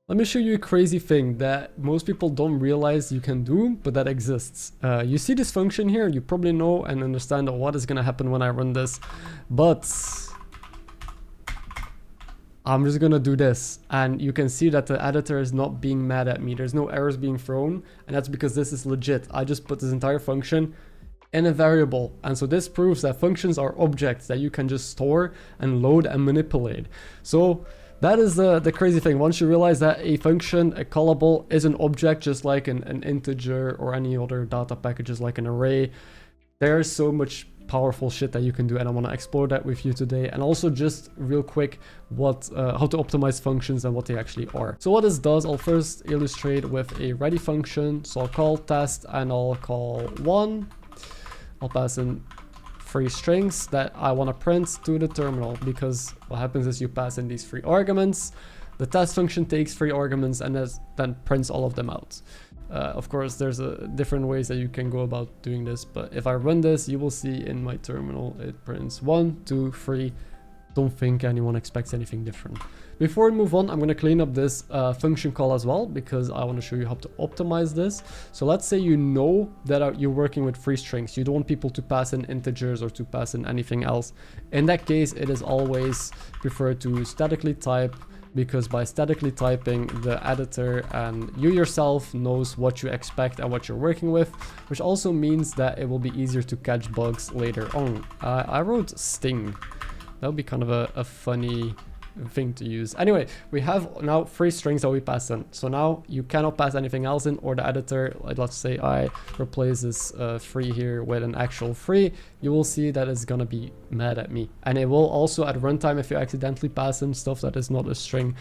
Let me show you a crazy thing that most people don't realize you can do, but that exists. You see this function here, you probably know and understand what is going to happen when I run this, but I'm just going to do this, and you can see that the editor is not being mad at me. There's no errors being thrown, and that's because this is legit. I just put this entire function in a variable, and so this proves that functions are objects that you can just store and load and manipulate. So that is the crazy thing. Once you realize that a function, a callable, is an object just like an integer or any other data packages like an array, there's so much powerful shit that you can do, and I want to explore that with you today. And also just real quick what how to optimize functions and what they actually are. So what this does, I'll first illustrate with a ready function. So I'll call test and I'll call 1. I'll pass in 3 strings that I want to print to the terminal, because what happens is you pass in these 3 arguments, the test function takes 3 arguments and then prints all of them out. Of course, there's different ways that you can go about doing this, but if I run this, you will see in my terminal it prints 1, 2, 3. Don't think anyone expects anything different. Before we move on, I'm going to clean up this function call as well, because I want to show you how to optimize this. So let's say you know that you're working with 3 strings. You don't want people to pass in integers or to pass in anything else. In that case, it is always preferred to statically type, because by statically typing, the editor and you yourself knows what you expect and what you're working with, which also means that it will be easier to catch bugs later on. I wrote sting. That would be kind of a funny thing to use. Anyway, we have now 3 strings that we pass in. So now you cannot pass anything else in, or the editor, like let's say I replace this 3 here with an actual 3, you will see that it's gonna be mad at me. And it will also at runtime, if you accidentally pass in stuff that is not a string,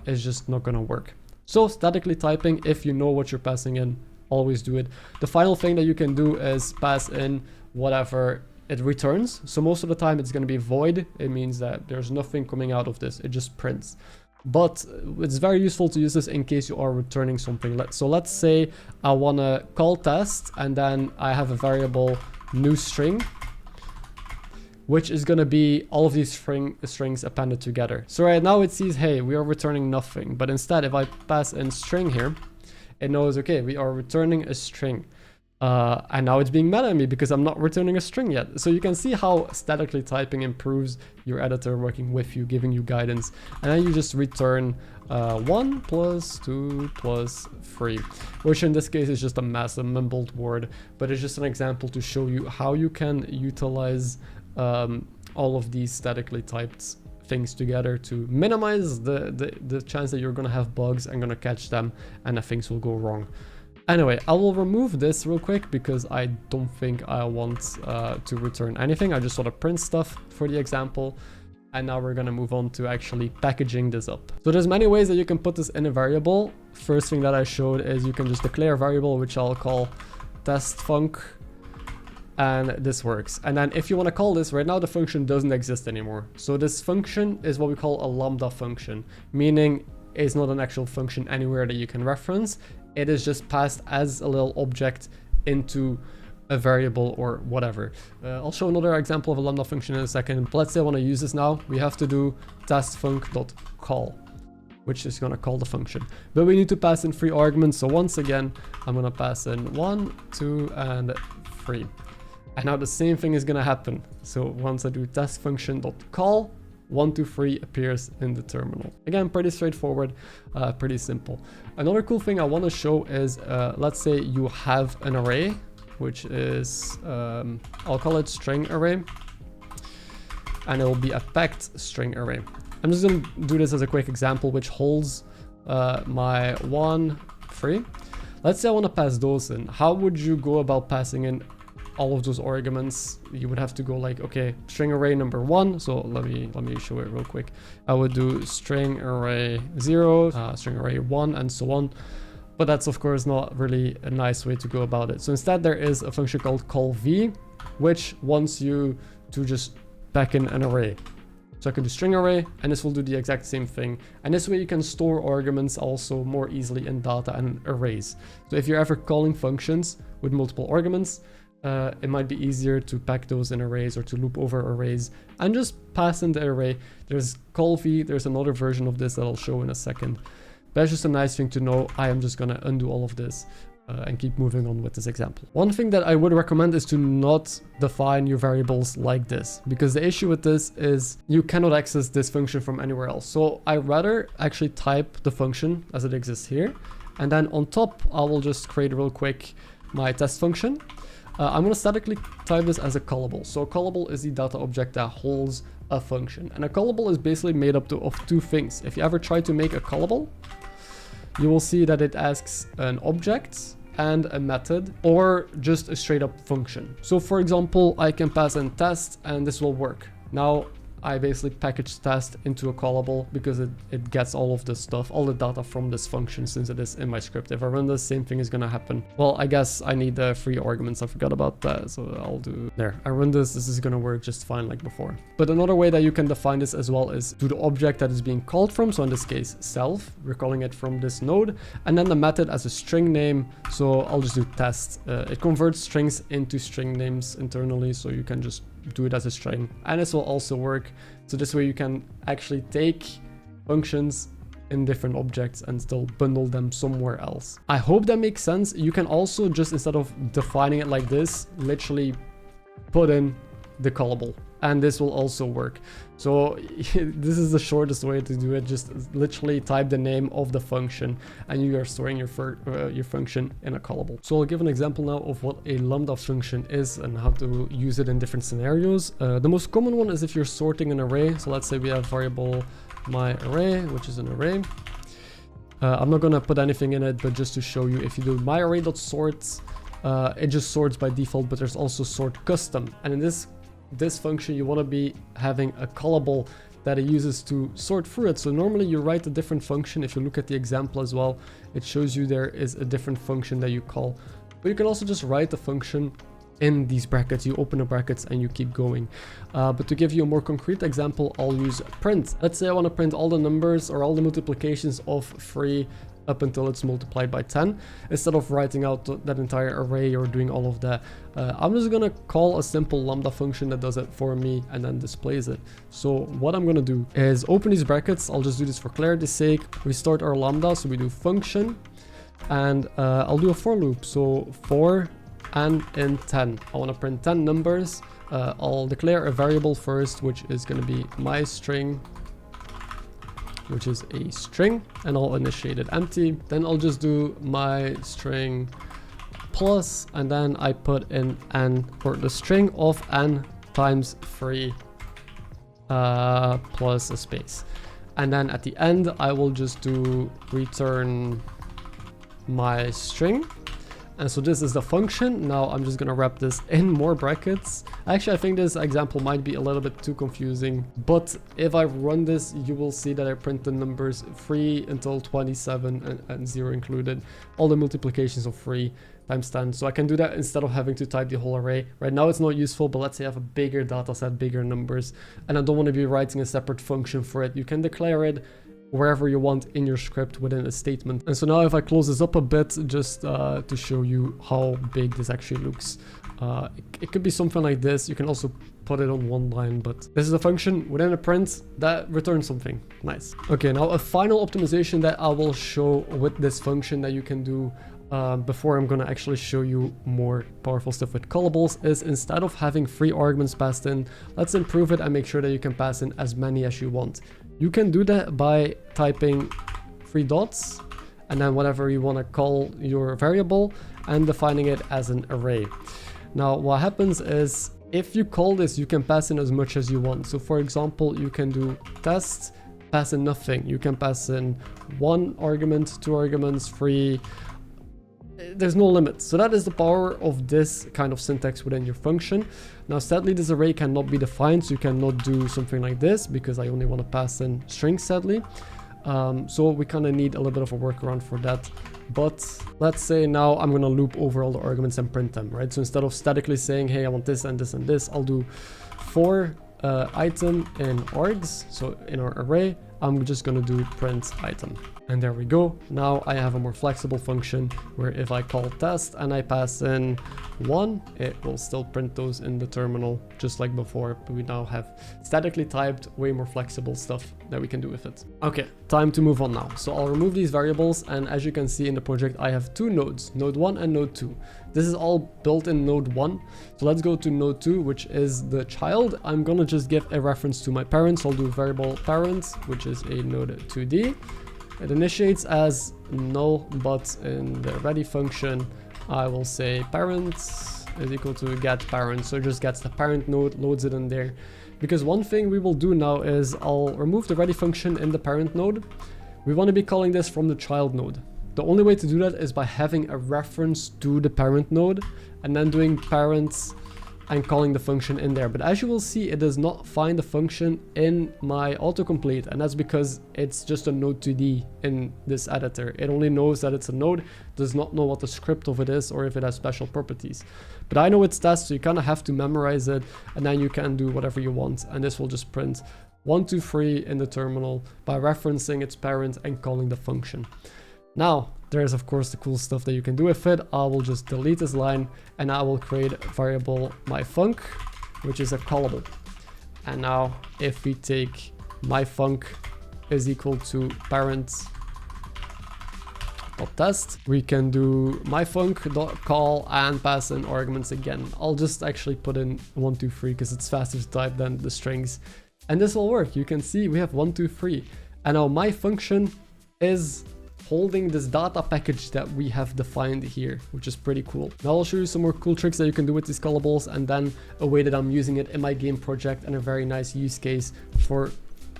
it's just not gonna work. So statically typing, if you know what you're passing in, always do it. The final thing that you can do is pass in whatever it returns. So most of the time it's going to be void. It means that there's nothing coming out of this, it just prints. But it's very useful to use this in case you are returning something. So let's say I want to call test, and then I have a variable new string, which is going to be all of these strings appended together. So right now it sees, hey, we are returning nothing. But instead, if I pass in string here, it knows, okay, we are returning a string. And now it's being mad at me because I'm not returning a string yet. So you can see how statically typing improves your editor working with you, giving you guidance. And then you just return 1 plus 2 plus 3, which in this case is just a massive mumbled word, but it's just an example to show you how you can utilize all of these statically typed things together to minimize the chance that you're going to have bugs and going to catch them and that things will go wrong. Anyway, I will remove this real quick because I don't think I want to return anything. I just want to print stuff for the example. And now we're going to move on to actually packaging this up. So there's many ways that you can put this in a variable. First thing that I showed is you can just declare a variable, which I'll call testfunc. And this works. And then if you want to call this, right now the function doesn't exist anymore. So this function is what we call a lambda function, meaning it's not an actual function anywhere that you can reference. It is just passed as a little object into a variable or whatever. I'll show another example of a lambda function in a second. But let's say I want to use this now. We have to do testfunc.call, which is going to call the function. But we need to pass in 3 arguments. So once again, I'm going to pass in 1, 2, and 3. And now the same thing is going to happen. So once I do testfunction.call, 1, 2, 3 appears in the terminal. Again, pretty straightforward, pretty simple. Another cool thing I want to show is, let's say you have an array, which is, I'll call it string array, and it will be a packed string array. I'm just going to do this as a quick example, which holds my 1, 3. Let's say I want to pass those in. How would you go about passing in all of those arguments? You would have to go like, okay, string array number 1. So let me show it real quick. I would do string array 0, string array 1, and so on. But that's of course not really a nice way to go about it. So instead there is a function called callv, which wants you to just pack in an array. So I can do string array, and this will do the exact same thing. And this way you can store arguments also more easily in data and arrays. So if you're ever calling functions with multiple arguments, it might be easier to pack those in arrays or to loop over arrays and just pass in the array. There's callv, there's another version of this that I'll show in a second. That's just a nice thing to know. I am just gonna undo all of this and keep moving on with this example. One thing that I would recommend is to not define your variables like this, because the issue with this is you cannot access this function from anywhere else. So I rather actually type the function as it exists here, and then on top I will just create real quick my test function. I'm going to statically type this as a callable. So a callable is the data object that holds a function, and a callable is basically made up of two things. If you ever try to make a callable, you will see that it asks an object and a method, or just a straight up function. So for example, I can pass in test and this will work. Now I basically package test into a callable because it gets all of this stuff, all the data from this function, since it is in my script. If I run this, same thing is gonna happen. Well, I guess I need the 3 arguments. I forgot about that, so I'll do there. I run this is gonna work just fine like before. But another way that you can define this as well is to the object that is being called from. So in this case, self, we're calling it from this node, and then the method as a string name. So I'll just do test. It converts strings into string names internally, so you can just do it as a string, and this will also work. So this way you can actually take functions in different objects and still bundle them somewhere else. I hope that makes sense. You can also just, instead of defining it like this, literally put in the callable, and this will also work. So this is the shortest way to do it. Just literally type the name of the function and you are storing your function in a callable. So I'll give an example now of what a lambda function is and how to use it in different scenarios. The most common one is if you're sorting an array. So let's say we have variable my array, which is an array. I'm not gonna put anything in it, but just to show you, if you do my array.sort, it just sorts by default, but there's also sort custom. And in this function, you want to be having a callable that it uses to sort through it. So normally you write a different function. If you look at the example as well, it shows you there is a different function that you call. But you can also just write the function in these brackets. You open the brackets and you keep going. But to give you a more concrete example, I'll use print. Let's say I want to print all the numbers or all the multiplications of 3 up until it's multiplied by 10. Instead of writing out that entire array or doing all of that, I'm just gonna call a simple lambda function that does it for me and then displays it. So what I'm gonna do is open these brackets. I'll just do this for clarity's sake. We start our lambda, so we do function, and I'll do a for loop. So for and in 10, I want to print 10 numbers. I'll declare a variable first, which is going to be my string, which is a string, and I'll initiate it empty. Then I'll just do my string plus, and then I put in n, or the string of n times 3 plus a space. And then at the end, I will just do return my string. And so this is the function. Now I'm just gonna wrap this in more brackets. Actually, I think this example might be a little bit too confusing, but if I run this, you will see that I print the numbers 3 until 27 and 0 included, all the multiplications of 3 times 10. So I can do that instead of having to type the whole array. Right now it's not useful, but let's say I have a bigger data set, bigger numbers, and I don't want to be writing a separate function for it. You can declare it wherever you want in your script within a statement. And so now if I close this up a bit, just to show you how big this actually looks. It could be something like this. You can also put it on one line, but this is a function within a print that returns something nice. Okay, now a final optimization that I will show with this function that you can do before I'm gonna actually show you more powerful stuff with callables is, instead of having 3 arguments passed in, let's improve it and make sure that you can pass in as many as you want. You can do that by typing 3 dots and then whatever you want to call your variable and defining it as an array. Now what happens is, if you call this, you can pass in as much as you want. So for example, you can do test, pass in nothing. You can pass in 1 argument, 2 arguments, 3. There's no limit. So that is the power of this kind of syntax within your function. Now sadly this array cannot be defined, so you cannot do something like this because I only want to pass in strings sadly. So we kind of need a little bit of a workaround for that. But let's say now I'm going to loop over all the arguments and print them, right? So instead of statically saying, hey, I want this and this and this, I'll do for item in args, so in our array, I'm just gonna do print item. And there we go. Now I have a more flexible function where if I call test and I pass in 1, it will still print those in the terminal just like before, but we now have statically typed, way more flexible stuff that we can do with it. Okay, time to move on now. So I'll remove these variables, and as you can see in the project, I have two nodes, node 1 and node 2. This is all built in node 1. So let's go to node 2, which is the child. I'm gonna just give a reference to my parents. I'll do variable parents, which is a node 2D. It initiates as null, but in the ready function, I will say parents is equal to get parent. So it just gets the parent node, loads it in there. Because one thing we will do now is I'll remove the ready function in the parent node. We want to be calling this from the child node. The only way to do that is by having a reference to the parent node and then doing parents and calling the function in there. But as you will see, it does not find the function in my autocomplete, and that's because it's just a node 2D in this editor. It only knows that it's a node, does not know what the script of it is or if it has special properties. But I know it's test, so you kind of have to memorize it, and then you can do whatever you want, and this will just print 1, 2, 3 in the terminal by referencing its parent and calling the function. Now, there's of course the cool stuff that you can do with it. I will just delete this line and I will create a variable myfunc, which is a callable. And now if we take myfunc is equal to parent.test, we can do myfunc.call and pass in arguments again. I'll just actually put in 1, 2, 3 because it's faster to type than the strings. And this will work. You can see we have 1, 2, 3. And now my function is holding this data package that we have defined here, which is pretty cool. Now I'll show you some more cool tricks that you can do with these callables, and then a way that I'm using it in my game project, and a very nice use case for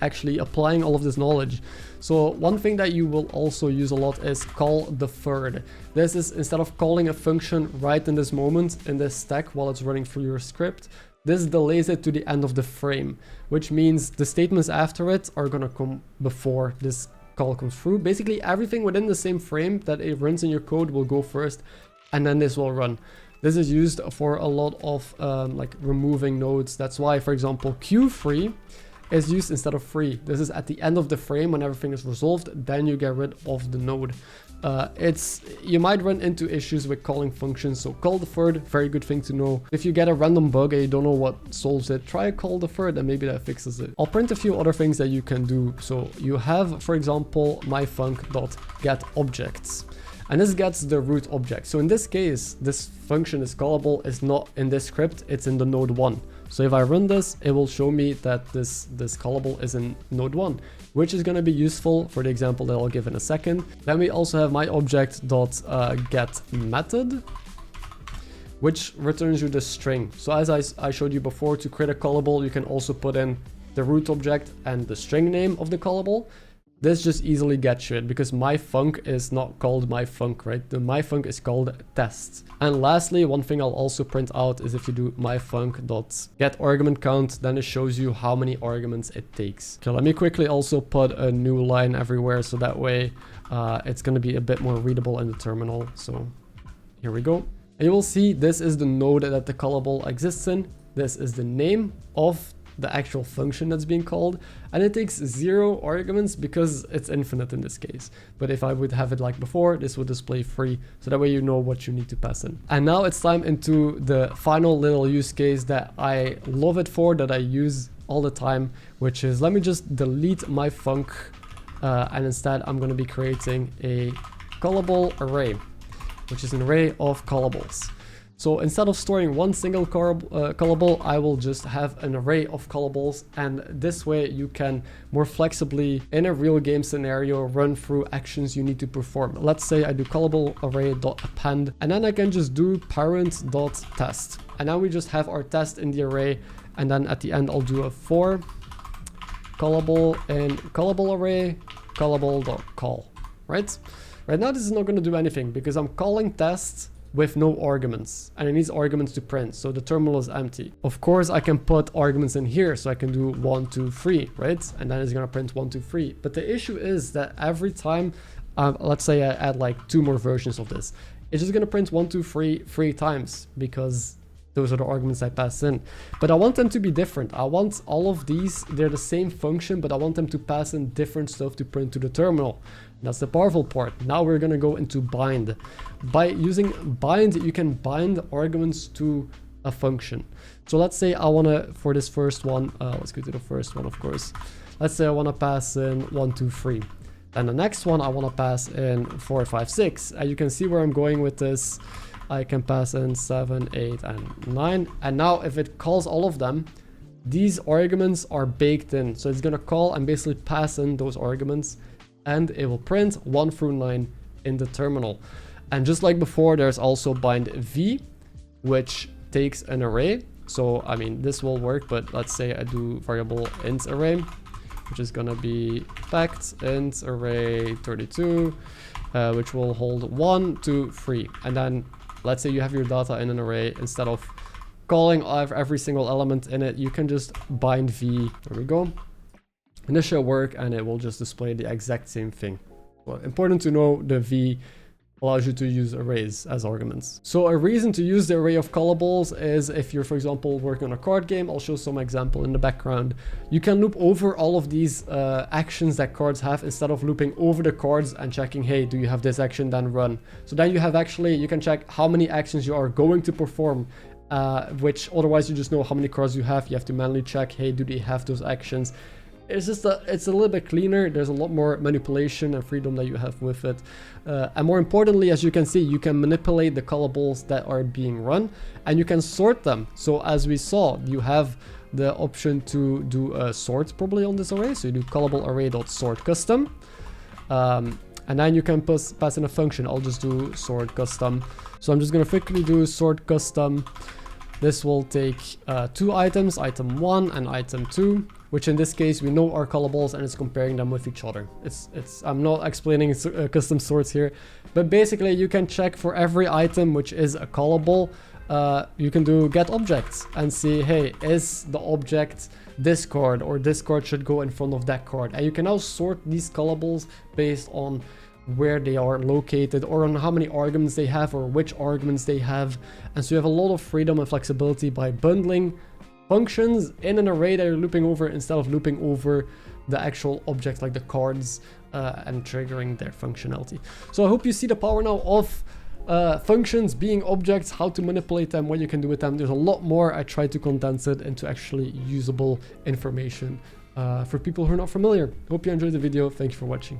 actually applying all of this knowledge. So one thing that you will also use a lot is call deferred. This is instead of calling a function right in this moment in this stack while it's running through your script, this delays it to the end of the frame, which means the statements after it are gonna come before this call comes through. Basically everything within the same frame that it runs in your code will go first, and then this will run. This is used for a lot of like removing nodes. That's why, for example, Q3 is used instead of free. This is at the end of the frame when everything is resolved, then you get rid of the node. You might run into issues with calling functions, so call deferred, very good thing to know. If you get a random bug and you don't know what solves it, try call deferred and maybe that fixes it. I'll print a few other things that you can do. So you have, for example, myfunc.getObjects. And this gets the root object. So in this case, this function is callable is not in this script, it's in the node 1. So if I run this, it will show me that this callable is in node 1, which is going to be useful for the example that I'll give in a second. Then we also have my object.getMethod, which returns you the string. So as I showed you before, to create a callable, you can also put in the root object and the string name of the callable. This just easily gets you it because myfunc is not called myfunc, right? The myfunc is called test. And lastly, one thing I'll also print out is if you do myfunc.getArgumentCount, then it shows you how many arguments it takes. Okay, let me quickly also put a new line everywhere so that way it's going to be a bit more readable in the terminal. So here we go. And you will see this is the node that the callable exists in. This is the name of the actual function that's being called, and it takes 0 arguments because it's infinite in this case. But if I would have it like before, this would display 3, so that way you know what you need to pass in. And now it's time into the final little use case that I love it for, that I use all the time, which is, let me just delete myfunc, and instead I'm going to be creating a callable array, which is an array of callables. So instead of storing one single callable, I will just have an array of callables, and this way you can more flexibly, in a real game scenario, run through actions you need to perform. Let's say I do callable array.append, and then I can just do parent.test. And now we just have our test in the array, and then at the end I'll do a for callable in callable array callable.call, right? Right now this is not going to do anything because I'm calling test with no arguments, and it needs arguments to print, so the terminal is empty. Of course I can put arguments in here, so I can do 1, 2, 3, right? And then it's gonna print 1, 2, 3. But the issue is that every time, let's say I add like 2 more versions of this, it's just gonna print 1, 2, 3 3 times because those are the arguments I pass in. But I want them to be different. I want all of these, they're the same function, but I want them to pass in different stuff to print to the terminal. And that's the powerful part. Now we're going to go into bind. By using bind, you can bind arguments to a function. So let's say I want to, for this first one, let's go to the first one, of course. Let's say I want to pass in 1, 2, 3. And the next one I want to pass in 4, 5, 6. And you can see where I'm going with this. I can pass in 7, 8, and 9. And now if it calls all of them, these arguments are baked in. So it's going to call and basically pass in those arguments. And it will print 1 through 9 in the terminal. And just like before, there's also bind v, which takes an array. So, I mean, this will work, but let's say I do variable int array, which is going to be packed int array 32, which will hold 1, 2, 3. And then let's say you have your data in an array. Instead of calling every single element in it, you can just bind v. There we go. And this should work, and it will just display the exact same thing. Well, important to know, the v allows you to use arrays as arguments. So a reason to use the array of callables is if you're, for example, working on a card game. I'll show some example in the background. You can loop over all of these actions that cards have instead of looping over the cards and checking, hey, do you have this action, then run. So then you have actually, you can check how many actions you are going to perform, which otherwise you just know how many cards you have. You have to manually check, hey, do they have those actions? It's just it's a little bit cleaner. There's a lot more manipulation and freedom that you have with it. And more importantly, as you can see, you can manipulate the callables that are being run, and you can sort them. So as we saw, you have the option to do a sort probably on this array. So you do callable array.sort custom. And then you can pass in a function. I'll just do sort custom. So I'm just going to quickly do sort custom. This will take 2 items, item 1 and item 2, which in this case we know are callables, and it's comparing them with each other. I'm not explaining custom sorts here, but basically you can check for every item which is a callable. You can do get objects and see, hey, is the object this card, or this card should go in front of that card. And you can now sort these callables based on where they are located, or on how many arguments they have, or which arguments they have. And so you have a lot of freedom and flexibility by bundling functions in an array that you're looping over instead of looping over the actual objects like the cards and triggering their functionality. So I hope you see the power now of functions being objects, how to manipulate them, what you can do with them. There's a lot more. I tried to condense it into actually usable information for people who are not familiar. Hope you enjoyed the video. Thank you for watching.